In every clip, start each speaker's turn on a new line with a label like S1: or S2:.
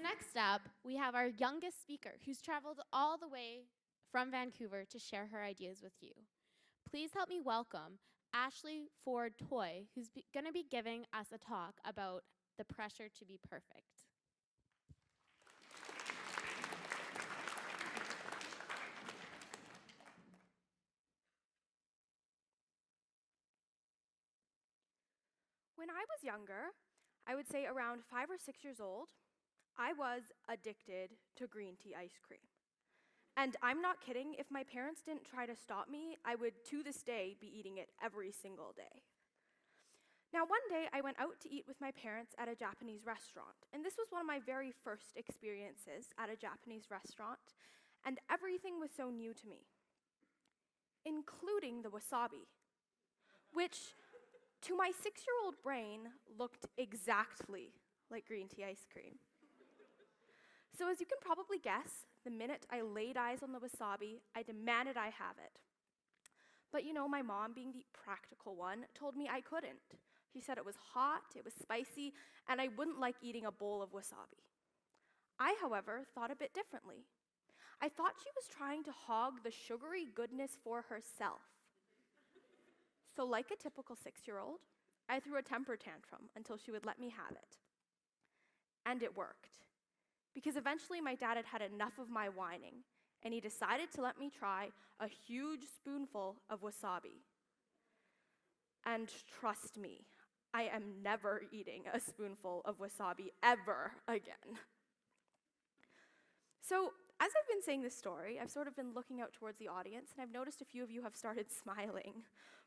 S1: next up, we have our youngest speaker who's traveled all the way from Vancouver to share her ideas with you. Please help me welcome Ashley Phord-Toy, who's going to be giving us a talk about the pressure to be perfect.
S2: When I was younger, I would say around 5 or 6 years old, I was addicted to green tea ice cream. And I'm not kidding, if my parents didn't try to stop me, I would, to this day, be eating it every single day. Now, one day, I went out to eat with my parents at a Japanese restaurant, and this was one of my very first experiences at a Japanese restaurant, and everything was so new to me, including the wasabi, which, to my 6-year-old brain, looked exactly like green tea ice cream. So as you can probably guess, the minute I laid eyes on the wasabi, I demanded I have it. But you know, my mom, being the practical one, told me I couldn't. She said it was hot, it was spicy, and I wouldn't like eating a bowl of wasabi. I, however, thought a bit differently. I thought she was trying to hog the sugary goodness for herself. So like a typical 6-year-old, I threw a temper tantrum until she would let me have it. And it worked. Because eventually my dad had had enough of my whining, and he decided to let me try a huge spoonful of wasabi. And trust me, I am never eating a spoonful of wasabi ever again. So, as I've been saying this story, I've sort of been looking out towards the audience, and I've noticed a few of you have started smiling,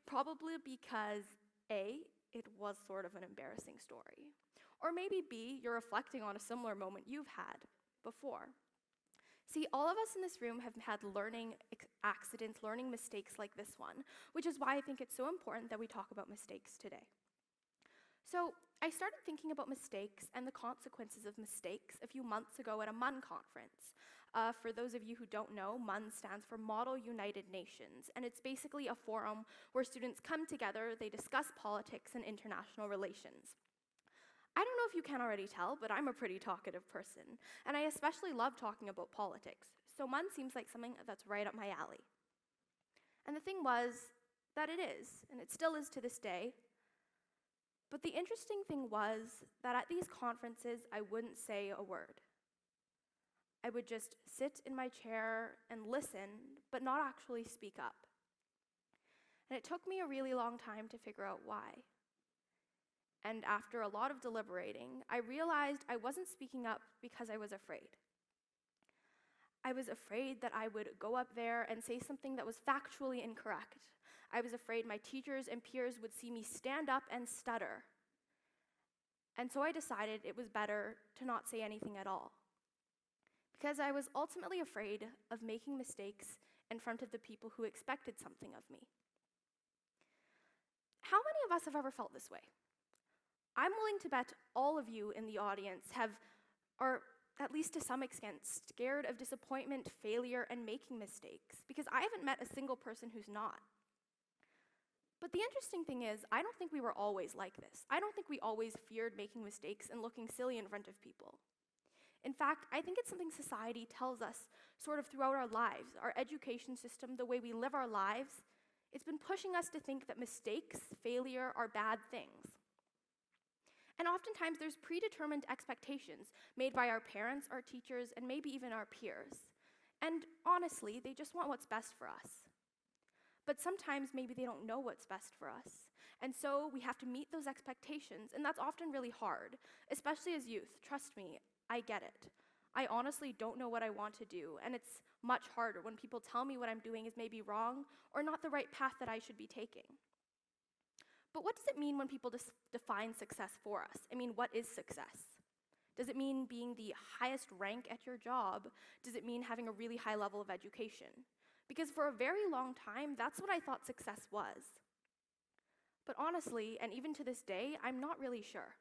S2: probably because A, it was sort of an embarrassing story, or maybe B, you're reflecting on a similar moment you've had before. See, all of us in this room have had learning accidents, learning mistakes like this one, which is why I think it's so important that we talk about mistakes today. So, I started thinking about mistakes and the consequences of mistakes a few months ago at a MUN conference. For those of you who don't know, MUN stands for Model United Nations, and it's basically a forum where students come together, they discuss politics and international relations. I don't know if you can already tell, but I'm a pretty talkative person, and I especially love talking about politics, so MUN seems like something that's right up my alley. And the thing was that it is, and it still is to this day. But the interesting thing was that at these conferences, I wouldn't say a word. I would just sit in my chair and listen, but not actually speak up. And it took me a really long time to figure out why. And after a lot of deliberating, I realized I wasn't speaking up because I was afraid. I was afraid that I would go up there and say something that was factually incorrect. I was afraid my teachers and peers would see me stand up and stutter. And so I decided it was better to not say anything at all, because I was ultimately afraid of making mistakes in front of the people who expected something of me. How many of us have ever felt this way? I'm willing to bet all of you in the audience are, at least to some extent, scared of disappointment, failure, and making mistakes, because I haven't met a single person who's not. But the interesting thing is, I don't think we were always like this. I don't think we always feared making mistakes and looking silly in front of people. In fact, I think it's something society tells us sort of throughout our lives. Our education system, the way we live our lives, it's been pushing us to think that mistakes, failure, are bad things. And oftentimes there's predetermined expectations made by our parents, our teachers, and maybe even our peers. And honestly, they just want what's best for us. But sometimes maybe they don't know what's best for us. And so we have to meet those expectations, and that's often really hard, especially as youth. Trust me, I get it. I honestly don't know what I want to do, and it's much harder when people tell me what I'm doing is maybe wrong or not the right path that I should be taking. But what does it mean when people define success for us? I mean, what is success? Does it mean being the highest rank at your job? Does it mean having a really high level of education? Because for a very long time, that's what I thought success was. But honestly, and even to this day, I'm not really sure.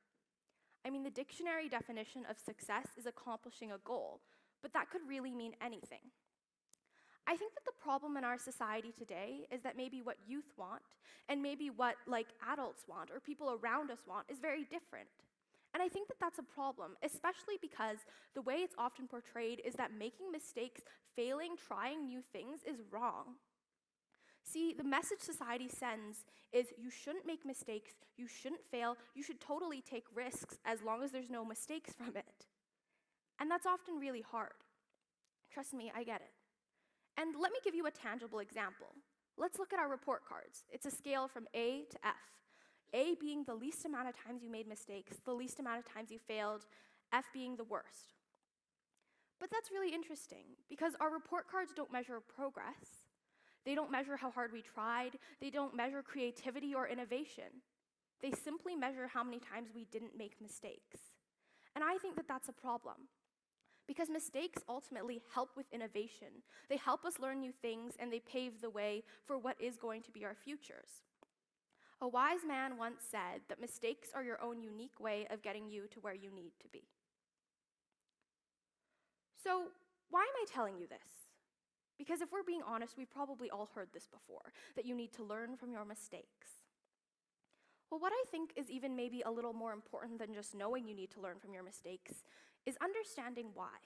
S2: I mean, the dictionary definition of success is accomplishing a goal, but that could really mean anything. I think that the problem in our society today is that maybe what youth want and maybe what adults want or people around us want is very different. And I think that that's a problem, especially because the way it's often portrayed is that making mistakes, failing, trying new things is wrong. See, the message society sends is you shouldn't make mistakes, you shouldn't fail, you should totally take risks as long as there's no mistakes from it. And that's often really hard. Trust me, I get it. And let me give you a tangible example. Let's look at our report cards. It's a scale from A to F. A being the least amount of times you made mistakes, the least amount of times you failed, F being the worst. But that's really interesting because our report cards don't measure progress. They don't measure how hard we tried. They don't measure creativity or innovation. They simply measure how many times we didn't make mistakes. And I think that that's a problem because mistakes ultimately help with innovation. They help us learn new things and they pave the way for what is going to be our futures. A wise man once said that mistakes are your own unique way of getting you to where you need to be. So, why am I telling you this? Because if we're being honest, we've probably all heard this before, that you need to learn from your mistakes. Well, what I think is even maybe a little more important than just knowing you need to learn from your mistakes is understanding why.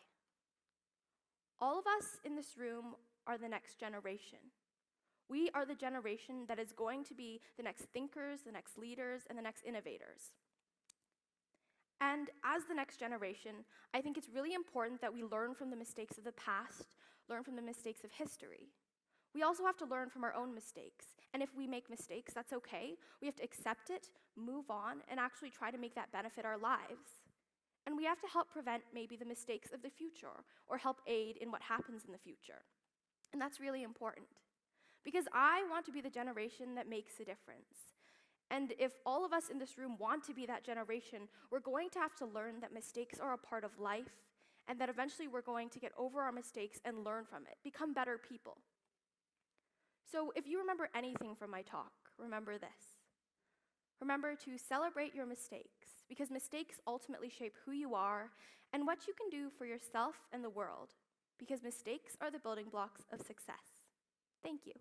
S2: All of us in this room are the next generation. We are the generation that is going to be the next thinkers, the next leaders, and the next innovators. And as the next generation, I think it's really important that we learn from the mistakes of the past, learn from the mistakes of history. We also have to learn from our own mistakes. And if we make mistakes, that's okay. We have to accept it, move on, and actually try to make that benefit our lives. And we have to help prevent maybe the mistakes of the future or help aid in what happens in the future. And that's really important. Because I want to be the generation that makes a difference. And if all of us in this room want to be that generation, we're going to have to learn that mistakes are a part of life and that eventually we're going to get over our mistakes and learn from it, become better people. So if you remember anything from my talk, remember this. Remember to celebrate your mistakes because mistakes ultimately shape who you are and what you can do for yourself and the world because mistakes are the building blocks of success. Thank you.